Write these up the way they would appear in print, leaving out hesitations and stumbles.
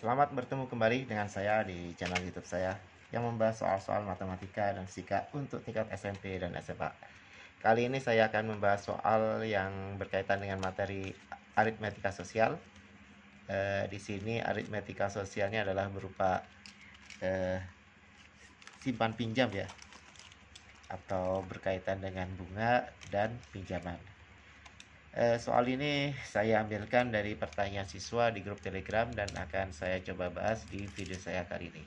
Selamat bertemu kembali dengan saya di channel YouTube saya yang membahas soal-soal matematika dan fisika untuk tingkat SMP dan SMA. Kali ini saya akan membahas soal yang berkaitan dengan materi aritmetika sosial. Di sini aritmetika sosialnya adalah berupa simpan pinjam ya, atau berkaitan dengan bunga dan pinjaman. Soal ini saya ambilkan dari pertanyaan siswa di grup Telegram dan akan saya coba bahas di video saya kali ini.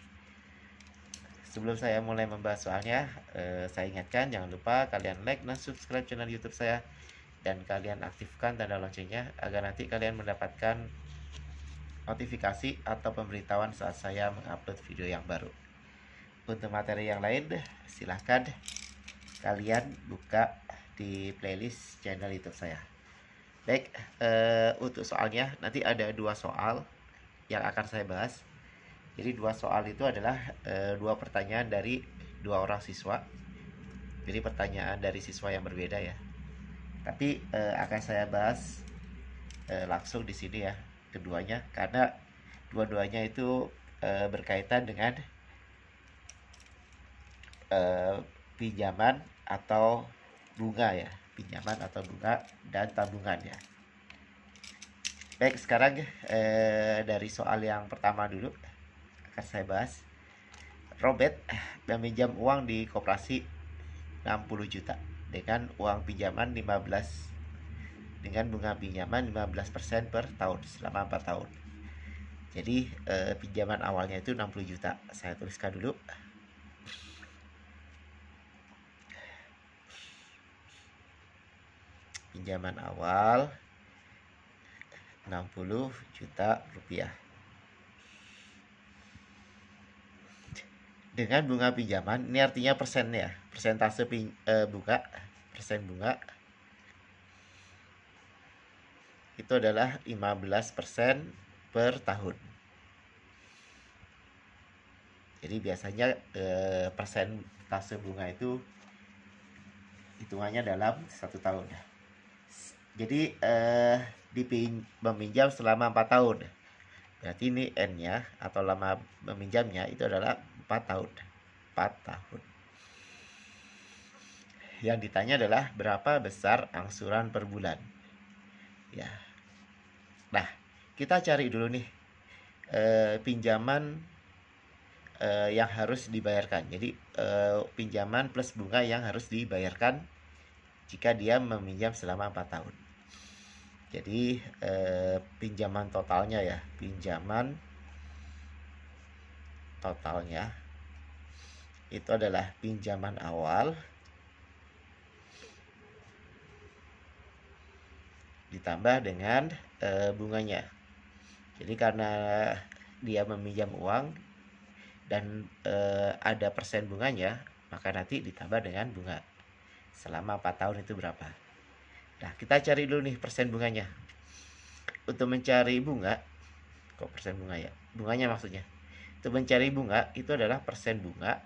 Sebelum saya mulai membahas soalnya, saya ingatkan jangan lupa kalian like dan subscribe channel YouTube saya dan kalian aktifkan tanda loncengnya agar nanti kalian mendapatkan notifikasi atau pemberitahuan saat saya mengupload video yang baru. Untuk materi yang lain, silahkan kalian buka di playlist channel YouTube saya. Baik, untuk soalnya nanti ada 2 soal yang akan saya bahas. Jadi 2 soal itu adalah 2 pertanyaan dari 2 orang siswa. Jadi pertanyaan dari siswa yang berbeda ya. Tapi akan saya bahas langsung di sini ya keduanya, karena dua-duanya itu berkaitan dengan pinjaman atau bunga ya, pinjaman atau bunga dan tabungan ya. Baik, sekarang dari soal yang pertama dulu akan saya bahas. Robert meminjam uang di koperasi 60 juta dengan uang pinjaman 15 dengan bunga pinjaman 15% per tahun selama 4 tahun. Jadi pinjaman awalnya itu 60 juta. Saya tuliskan dulu. Pinjaman awal 60 juta rupiah. Dengan bunga pinjaman, ini artinya persen ya, persentase bunga, persen bunga itu adalah 15% per tahun. Jadi biasanya persentase bunga itu hitungannya dalam 1 tahun. Jadi meminjam selama 4 tahun. Berarti ini N-nya atau lama meminjamnya itu adalah 4 tahun. 4 tahun. Yang ditanya adalah berapa besar angsuran per bulan. Ya. Nah, kita cari dulu nih pinjaman yang harus dibayarkan. Jadi pinjaman plus bunga yang harus dibayarkan jika dia meminjam selama 4 tahun. Jadi pinjaman totalnya ya, pinjaman totalnya itu adalah pinjaman awal ditambah dengan bunganya. Jadi karena dia meminjam uang dan ada persen bunganya, maka nanti ditambah dengan bunga. Selama 4 tahun itu berapa? Nah, kita cari dulu nih persen bunganya. Untuk mencari bunga, kok persen bunga ya? Bunganya maksudnya. Untuk mencari bunga itu adalah persen bunga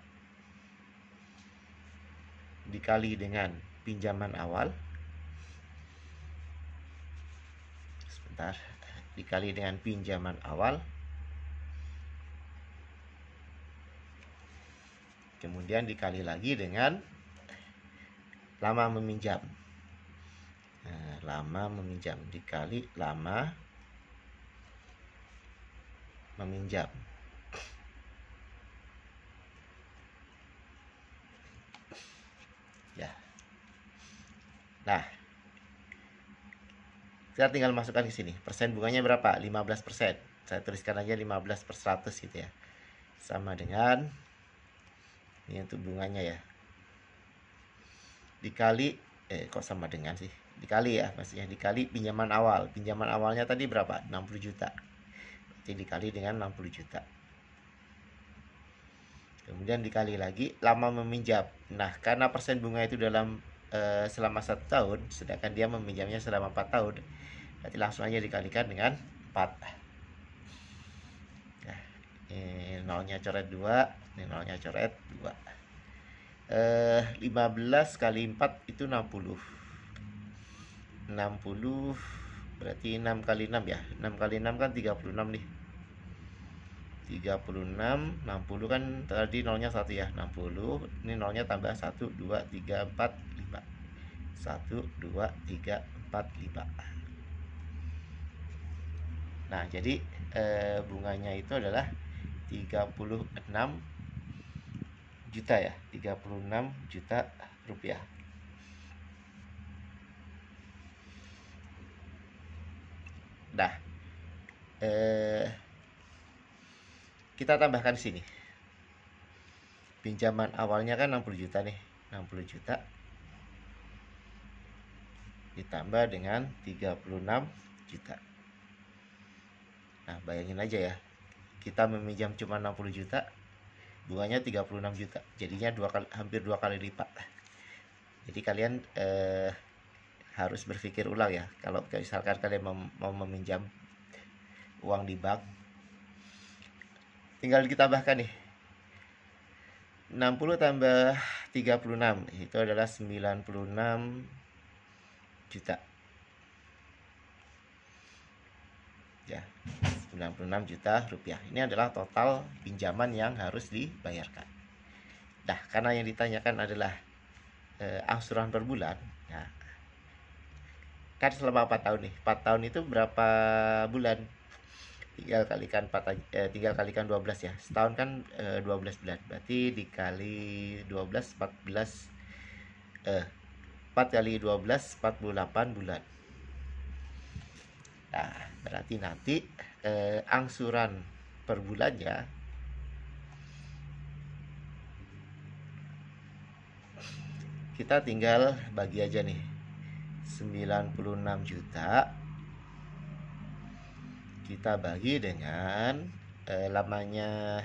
dikali dengan pinjaman awal. Sebentar, dikali dengan pinjaman awal. Kemudian dikali lagi dengan lama meminjam. Nah, lama meminjam dikali lama meminjam. Ya. Nah, kita tinggal masukkan ke sini. Persen bunganya berapa? 15%. Saya tuliskan aja 15/100 gitu ya. Sama dengan ini untuk bunganya ya. Dikali kok sama dengan sih? Dikali ya, maksudnya dikali pinjaman awal. Pinjaman awalnya tadi berapa? 60 juta. Berarti dikali dengan 60 juta. Kemudian dikali lagi lama meminjam. Nah, karena persen bunga itu dalam selama 1 tahun, sedangkan dia meminjamnya selama 4 tahun, berarti langsung aja dikalikan dengan 4. Nah, ini nolnya coret 2, ini nolnya coret 2. 15 kali 4 itu 60. 60 berarti 6 kali 6 ya. 6 kali 6 kan 36 nih. 36, 60 kan tadi nolnya 1 ya, 60. Ini nolnya tambah 1, 2, 3, 4, 5. 1, 2, 3, 4, 5. Nah, jadi bunganya itu adalah 36 juta ya, 36 juta rupiah. Nah, kita tambahkan sini. Pinjaman awalnya kan 60 juta nih, 60 juta ditambah dengan 36 juta. Nah, bayangin aja ya, kita meminjam cuma 60 juta, bunganya 36 juta, jadinya hampir 2 kali lipat. Jadi kalian harus berpikir ulang ya, kalau misalkan kalian mau meminjam uang di bank. Tinggal ditambahkan nih, 60 tambah 36 itu adalah 96 juta ya, 96 juta rupiah. Ini adalah total pinjaman yang harus dibayarkan. Nah, karena yang ditanyakan adalah angsuran per bulan. Nah, kan selama 4 tahun nih, 4 tahun itu berapa bulan? Tinggal kalikan 12 ya. Setahun kan 12 bulan. Berarti dikali 12, 14. 4 kali 12, 48 bulan. Nah, berarti nanti angsuran per bulannya kita tinggal bagi aja nih. 96 juta kita bagi dengan lamanya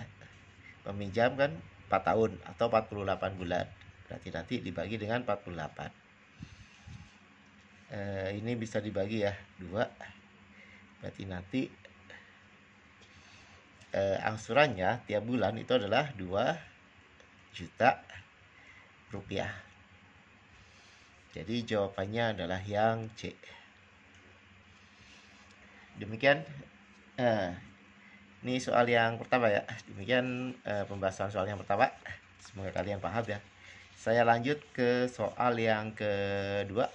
peminjam kan 4 tahun atau 48 bulan. Berarti nanti dibagi dengan 48. Ini bisa dibagi ya 2. Berarti nanti angsurannya tiap bulan itu adalah 2 juta rupiah. Jadi jawabannya adalah yang C. Demikian ini soal yang pertama ya. Demikian pembahasan soal yang pertama. Semoga kalian paham ya. Saya lanjut ke soal yang kedua.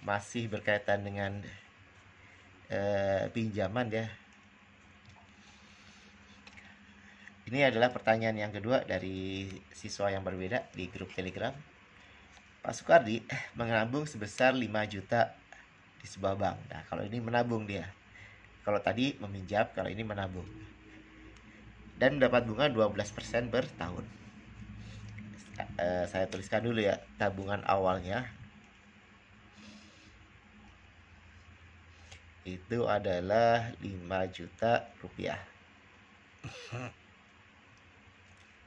Masih berkaitan dengan pinjaman ya. Ini adalah pertanyaan yang kedua dari siswa yang berbeda di grup Telegram. Pak Sukardi menabung sebesar 5 juta di sebuah bank. Nah, kalau ini menabung dia. Kalau tadi meminjam, kalau ini menabung. Dan mendapat bunga 12% per tahun. Saya tuliskan dulu ya, tabungan awalnya itu adalah 5 juta rupiah.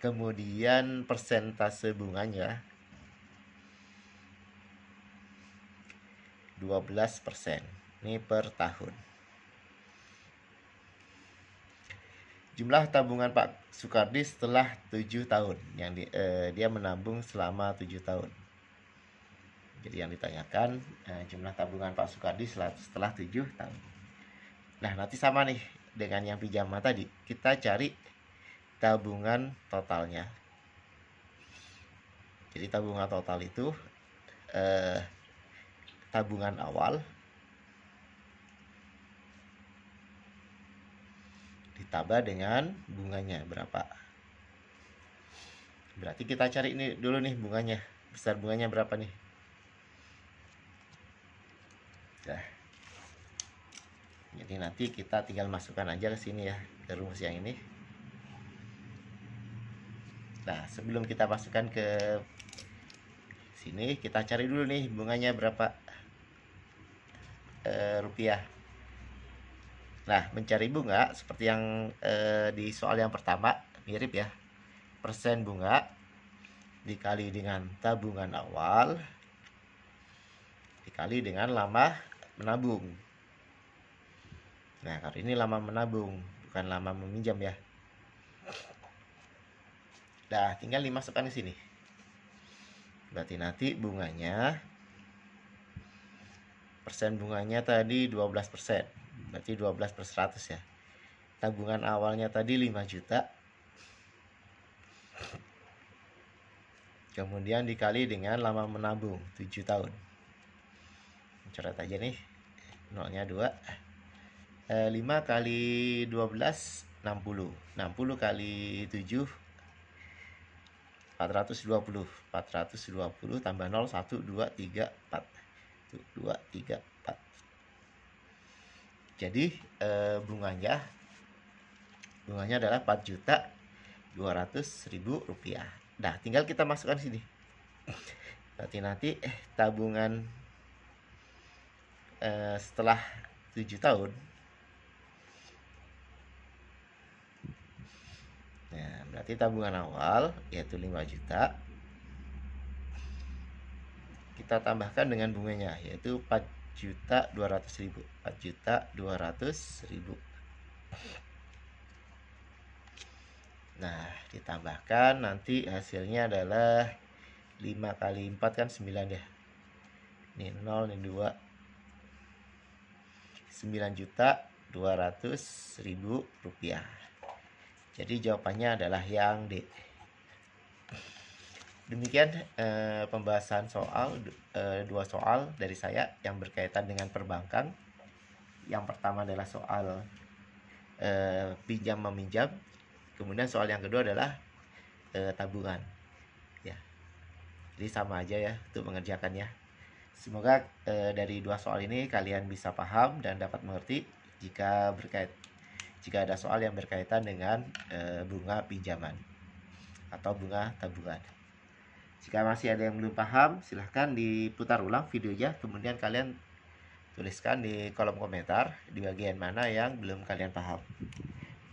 Kemudian persentase bunganya 12%. Ini per tahun. Jumlah tabungan Pak Sukardi setelah 7 tahun. Yang dia menabung selama 7 tahun. Jadi yang ditanyakan jumlah tabungan Pak Sukardi setelah 7 tahun. Nah, nanti sama nih dengan yang pinjaman tadi. Kita cari tabungan totalnya. Jadi tabungan total itu tabungan awal ditambah dengan bunganya berapa. Berarti kita cari ini dulu nih bunganya. Besar bunganya berapa nih? Nah, jadi nanti kita tinggal masukkan aja ke sini ya, ke rumus yang ini. Nah, sebelum kita masukkan ke sini, kita cari dulu nih bunganya berapa rupiah. Nah, mencari bunga seperti yang di soal yang pertama, mirip ya. Persen bunga dikali dengan tabungan awal dikali dengan lama menabung. Nah, kalau ini lama menabung, bukan lama meminjam ya. Nah, tinggal dimasukkan di sini. Berarti nanti bunganya, persen bunganya tadi 12%. Berarti 12 per 100 ya. tabungan awalnya tadi 5 juta, kemudian dikali dengan lama menabung 7 tahun. Coret aja nih, nolnya 2. 5 kali 12 60. 60 kali 7 420. 420 tambah 0 1 2 3 4. 2 3 4. Jadi bunganya adalah 4.200.000 rupiah. Nah, tinggal kita masukkan sini. Nanti tabungan setelah 7 tahun. Nah, berarti tabungan awal yaitu 5 juta. Kita tambahkan dengan bunganya yaitu 4.200.000. 4.200.000. Nah, ditambahkan nanti hasilnya adalah 5 kali 4 kan 9 ya. Ini 0, ini 2. 9.200.000 rupiah. Jadi jawabannya adalah yang D. Demikian pembahasan soal 2 soal dari saya yang berkaitan dengan perbankan. Yang pertama adalah soal pinjam meminjam. Kemudian soal yang kedua adalah tabungan. Ya. Jadi sama aja ya untuk mengerjakannya. Semoga dari 2 soal ini kalian bisa paham dan dapat mengerti jika ada soal yang berkaitan dengan bunga pinjaman atau bunga tabungan. Jika masih ada yang belum paham, silahkan diputar ulang videonya, kemudian kalian tuliskan di kolom komentar di bagian mana yang belum kalian paham.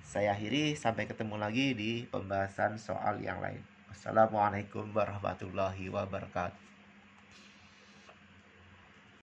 Saya akhiri, sampai ketemu lagi di pembahasan soal yang lain. Wassalamualaikum warahmatullahi wabarakatuh.